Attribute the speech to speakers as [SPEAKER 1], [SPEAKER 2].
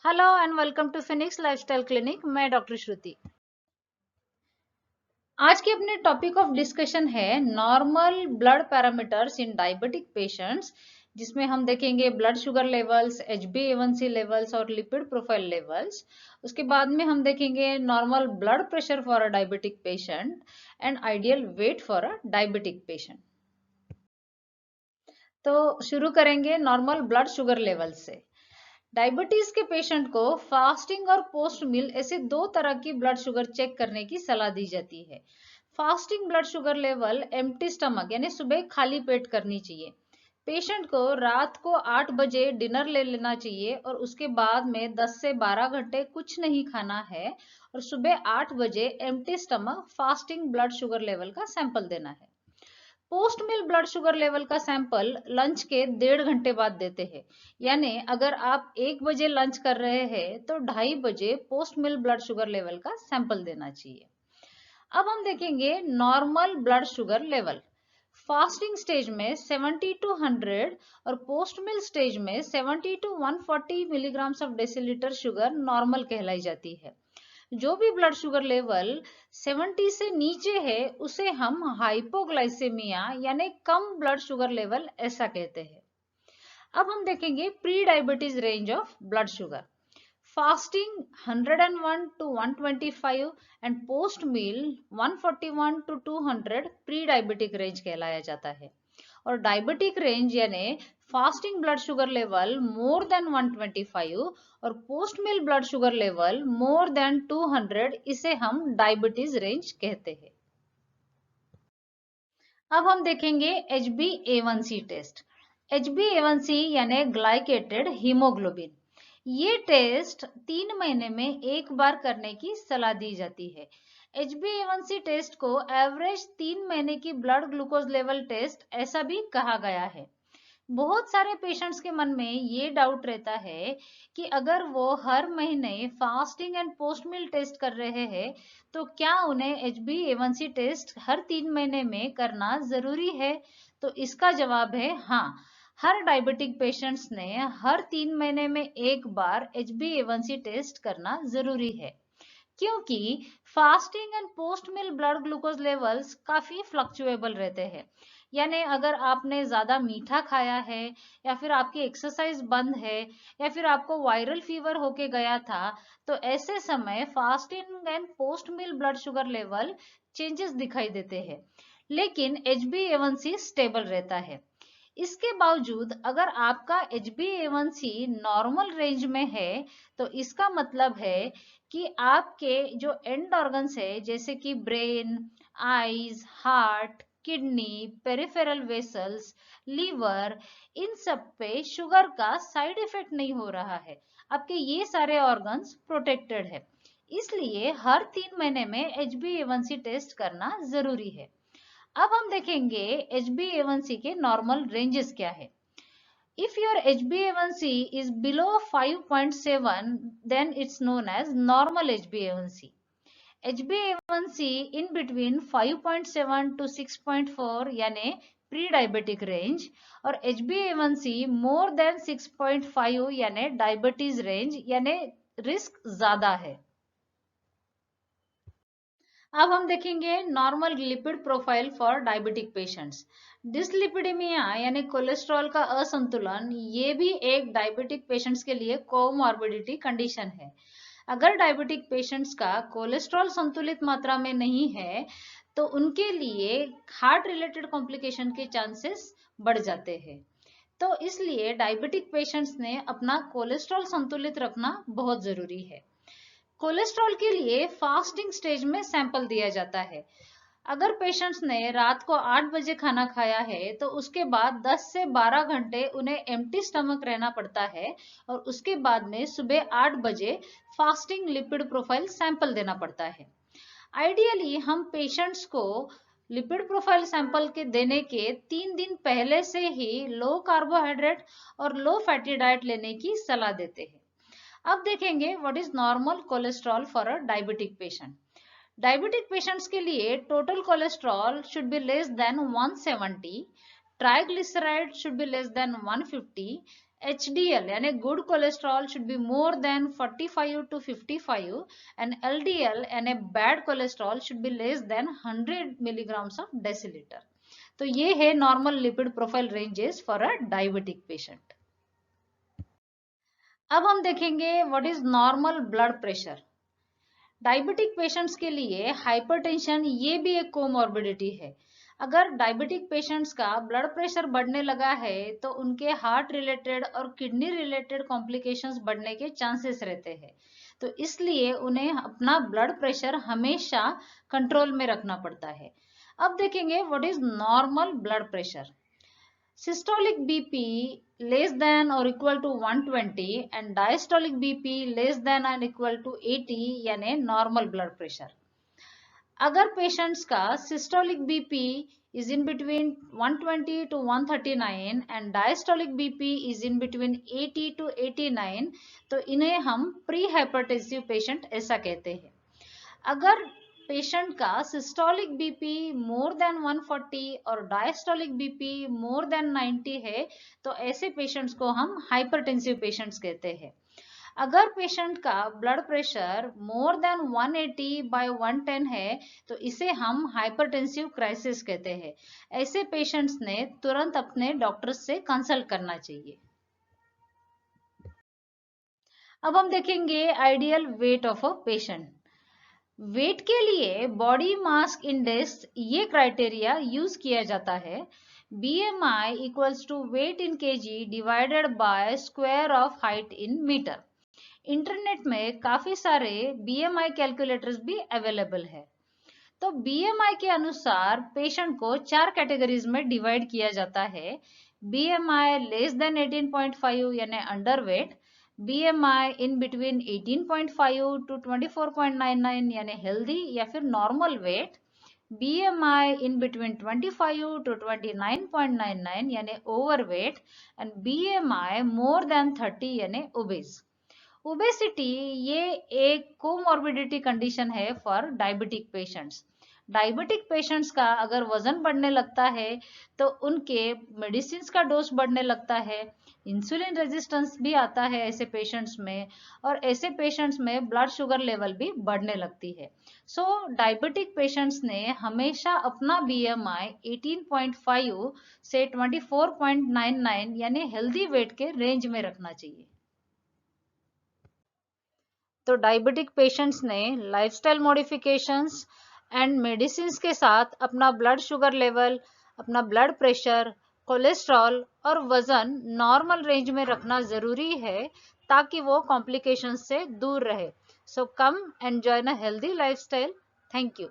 [SPEAKER 1] Hello and welcome to Phoenix lifestyle clinic. मैं doctor Shruti. आज के अपने टॉपिक ऑफ डिस्कशन है normal blood parameters in diabetic patients, जिसमें हम देखेंगे blood sugar levels, HbA1c levels और लिपिड प्रोफाइल लेवल्स। उसके बाद में हम देखेंगे normal blood pressure for a diabetic patient and ideal weight for a diabetic patient. तो शुरू करेंगे नॉर्मल ब्लड शुगर लेवल से। डायबिटीज के पेशेंट को फास्टिंग और पोस्ट मील ऐसे दो तरह की ब्लड शुगर चेक करने की सलाह दी जाती है। Fasting blood sugar level empty stomach यानी सुबह खाली पेट करनी चाहिए। पेशेंट को रात को 8 बजे डिनर ले लेना चाहिए और उसके बाद में 10 से 12 घंटे कुछ नहीं खाना है और सुबह 8 बजे empty stomach fasting blood sugar level का सैंपल देना है। Post meal blood sugar level का सैंपल लंच के 1.5 घंटे बाद देते हैं। यानी अगर आप 1 बजे लंच कर रहे हैं तो 2:30 बजे post meal blood sugar level का सैंपल देना चाहिए। अब हम देखेंगे normal blood sugar level. Fasting stage में 70 to 100 और पोस्ट मील स्टेज में 70 to 140 milligram of decilitre sugar normal कहलाई जाती है। जो भी ब्लड शुगर लेवल 70 से नीचे है उसे हम हाइपोग्लाइसेमिया यानी कम ब्लड शुगर लेवल ऐसा कहते हैं। अब हम देखेंगे pre diabetes range of blood sugar. Fasting 101 to 125 and post meal 141 to 200 pre diabetic range कहलाया जाता है। और डायबिटिक रेंज यानी fasting blood sugar level more than 125 और post meal blood sugar level more than 200, इसे हम डायबिटीज रेंज कहते हैं। अब हम देखेंगे HbA1c टेस्ट। HbA1c यानी ग्लाइकेटेड हीमोग्लोबिन। ये टेस्ट 3 महीने में एक बार करने की सलाह दी जाती है। HbA1c टेस्ट को एवरेज 3 महीने की ब्लड ग्लूकोज लेवल टेस्ट ऐसा भी कहा गया है। बहुत सारे पेशेंट्स के मन में ये डाउट रहता है कि अगर वो हर महीने fasting and post meal test कर रहे हैं तो क्या उन्हें HbA1c टेस्ट हर 3 महीने में करना जरूरी है। तो इसका जवाब है हाँ। हर डायबिटिक पेशेंट्स ने हर 3 महीने में एक बार HbA1c टेस्ट करना जरूरी है, क्योंकि fasting and post meal blood glucose levels काफी फ्लक्चुएबल रहते हैं। यानी अगर आपने ज्यादा मीठा खाया है या फिर आपकी एक्सरसाइज बंद है या फिर आपको वायरल फीवर होके गया था तो ऐसे समय fasting and post meal blood sugar level changes दिखाई देते हैं, लेकिन HbA1c स्टेबल रहता है। इसके बावजूद अगर आपका HbA1c नॉर्मल रेंज में है तो इसका मतलब है कि आपके जो एंड ऑर्गन्स है जैसे कि brain, eyes, heart, kidney, peripheral vessels, liver, इन सब पे शुगर का साइड इफेक्ट नहीं हो रहा है। आपके ये सारे ऑर्गन्स प्रोटेक्टेड है, इसलिए हर 3 महीने में HbA1c टेस्ट करना जरूरी है। अब हम देखेंगे HbA1c के नॉर्मल रेंजेस क्या है। If your HbA1c is below 5.7, then it's known as normal HbA1c. HbA1c in between 5.7 to 6.4 यानी प्री डायबिटिक रेंज और HbA1c मोर देन 6.5 यानी डायबिटीज रेंज यानी रिस्क ज्यादा है। अब हम देखेंगे normal lipid profile for diabetic patients. Dyslipidemia यानी कोलेस्ट्रॉल का असंतुलन ये भी एक डायबिटिक पेशेंट्स के लिए कोमॉर्बिडिटी कंडीशन है। अगर डायबिटिक पेशेंट्स का कोलेस्ट्रॉल संतुलित मात्रा में नहीं है तो उनके लिए हार्ट रिलेटेड कॉम्प्लिकेशन के चांसेस बढ़ जाते हैं। तो इसलिए डायबिटिक पेशेंट्स ने अपना कोलेस्ट्रॉल संतुलित रखना बहुत जरूरी है। कोलेस्ट्रॉल के लिए फास्टिंग स्टेज में सैंपल दिया जाता है। अगर पेशेंट्स ने रात को 8 बजे खाना खाया है तो उसके बाद 10 से 12 घंटे उन्हें एम्प्टी स्टमक रहना पड़ता है और उसके बाद में सुबह 8 बजे फास्टिंग लिपिड प्रोफाइल सैंपल देना पड़ता है। आइडियली हम पेशेंट्स को लिपिड प्रोफाइल सैंपल के देने के 3 दिन पहले से ही लो कार्बोहाइड्रेट और लो फैटी डाइट लेने की सलाह देते हैं। अब देखेंगे what is normal cholesterol for a diabetic patient. Diabetic patients के लिए total cholesterol should be less than 170, triglyceride should be less than 150, HDL यानी good cholesterol should be more than 45 to 55 and LDL यानी bad cholesterol should be less than 100 milligrams of decilitre. तो ये है normal lipid profile ranges for a diabetic patient. अब हम देखेंगे what is normal blood pressure. Diabetic patients के लिए hypertension ये भी एक कोमॉर्बिडिटी है। अगर डायबिटिक पेशेंट्स का ब्लड प्रेशर बढ़ने लगा है तो उनके हार्ट रिलेटेड और किडनी रिलेटेड कॉम्प्लिकेशंस बढ़ने के चांसेस रहते हैं। तो इसलिए उन्हें अपना ब्लड प्रेशर हमेशा कंट्रोल में रखना पड़ता है। अब देखेंगे what is normal blood pressure. Systolic BP less than or equal to 120 and diastolic BP less than and equal to 80 यानी normal blood pressure। अगर पेशेंट्स का systolic BP is in between 120 to 139 and diastolic BP is in between 80 to 89 तो इन्हें हम pre hypertensive patient ऐसा कहते हैं। अगर पेशेंट का सिस्टोलिक बीपी मोर देन 140 और डायस्टोलिक बीपी मोर देन 90 है तो ऐसे पेशेंट्स को हम हाइपरटेंसिव पेशेंट्स कहते हैं। अगर पेशेंट का ब्लड प्रेशर मोर देन 180/110 है तो इसे हम हाइपरटेंसिव क्राइसिस कहते हैं। ऐसे पेशेंट्स ने तुरंत अपने डॉक्टर से कंसल्ट करना चाहिए। अब हम देखेंगे ideal weight of a patient. Weight के लिए बॉडी मास इंडेक्स ये क्राइटेरिया यूज किया जाता है। BMI equals to weight in KG divided by square of height in meter. Internet में काफी सारे BMI कैलकुलेटर्स भी अवेलेबल है। तो BMI के अनुसार पेशेंट को 4 कैटेगरीज में डिवाइड किया जाता है। BMI लेस देन 18.5 यानी under weight, BMI in between 18.5 to 24.99 यानी हेल्दी या फिर normal weight, BMI in between 25 to 29.99 यानी over weight and BMI more than 30 यानी ओबेस। ओबेसिटी ये एक कोमॉर्बिडिटी कंडीशन है for diabetic patients. Diabetic patients का अगर वजन बढ़ने लगता है तो उनके मेडिसिन का डोज बढ़ने लगता है, इंसुलिन रेजिस्टेंस भी आता है ऐसे पेशेंट्स में, और ऐसे पेशेंट्स में ब्लड शुगर लेवल भी बढ़ने लगती है। सो डायबिटिक पेशेंट्स ने हमेशा अपना BMI 18.5 से 24.99 यानी हेल्दी वेट के रेंज में रखना चाहिए। तो डायबिटिक पेशेंट्स ने लाइफस्टाइल मॉडिफिकेशंस एंड मेडिसिन के साथ अपना ब्लड शुगर लेवल, अपना ब्लड प्रेशर, कोलेस्ट्रॉल और वजन नॉर्मल रेंज में रखना जरूरी है ताकि वो कॉम्प्लिकेशंस से दूर रहे। So come enjoy a healthy lifestyle. Thank you.